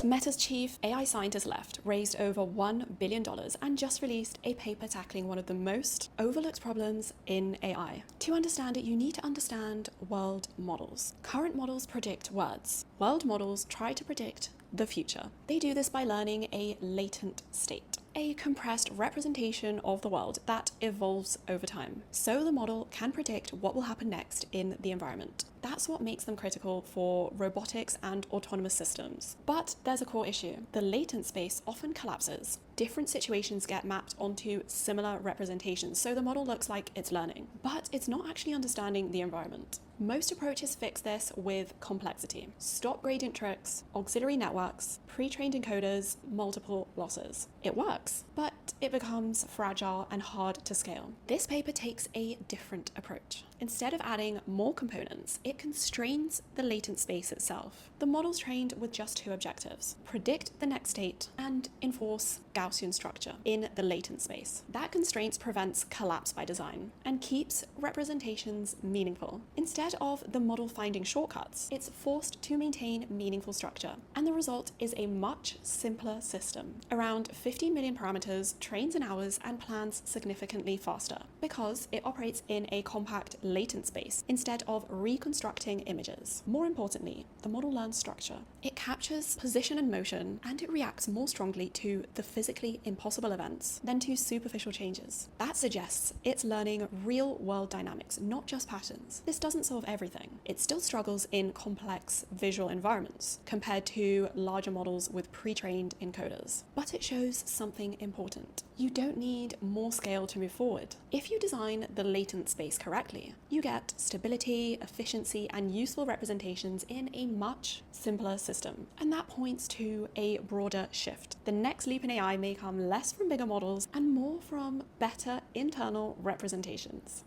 Meta's chief AI scientist left, raised over $1 billion, and just released a paper tackling one of the most overlooked problems in AI. To understand it, you need to understand world models. Current models predict words. World models try to predict the future. They do this by learning a latent state, a compressed representation of the world that evolves over time. So the model can predict what will happen next in the environment. That's what makes them critical for robotics and autonomous systems. But there's a core issue. The latent space often collapses. Different situations get mapped onto similar representations, so the model looks like it's learning, but it's not actually understanding the environment. Most approaches fix this with complexity. Stop gradient tricks, auxiliary networks, pre-trained encoders, multiple losses. It works, but it becomes fragile and hard to scale. This paper takes a different approach. Instead of adding more components, it constrains the latent space itself. The model's trained with just two objectives: predict the next state and enforce Gaussian structure in the latent space. That constraint prevents collapse by design and keeps representations meaningful. Instead of the model finding shortcuts, it's forced to maintain meaningful structure, and the result is a much simpler system. Around 15 million parameters, trains in hours, and plans significantly faster because it operates in a compact latent space instead of reconstructing images. More importantly, the model learns structure. It captures position and motion, and it reacts more strongly to the physically impossible events than to superficial changes. That suggests it's learning real-world dynamics, not just patterns. This doesn't solve everything. It still struggles in complex visual environments compared to larger models with pre-trained encoders. But it shows something important. You don't need more scale to move forward. If you design the latent space correctly, you get stability, efficiency, and useful representations in a much simpler system. And that points to a broader shift. The next leap in AI may come less from bigger models and more from better internal representations.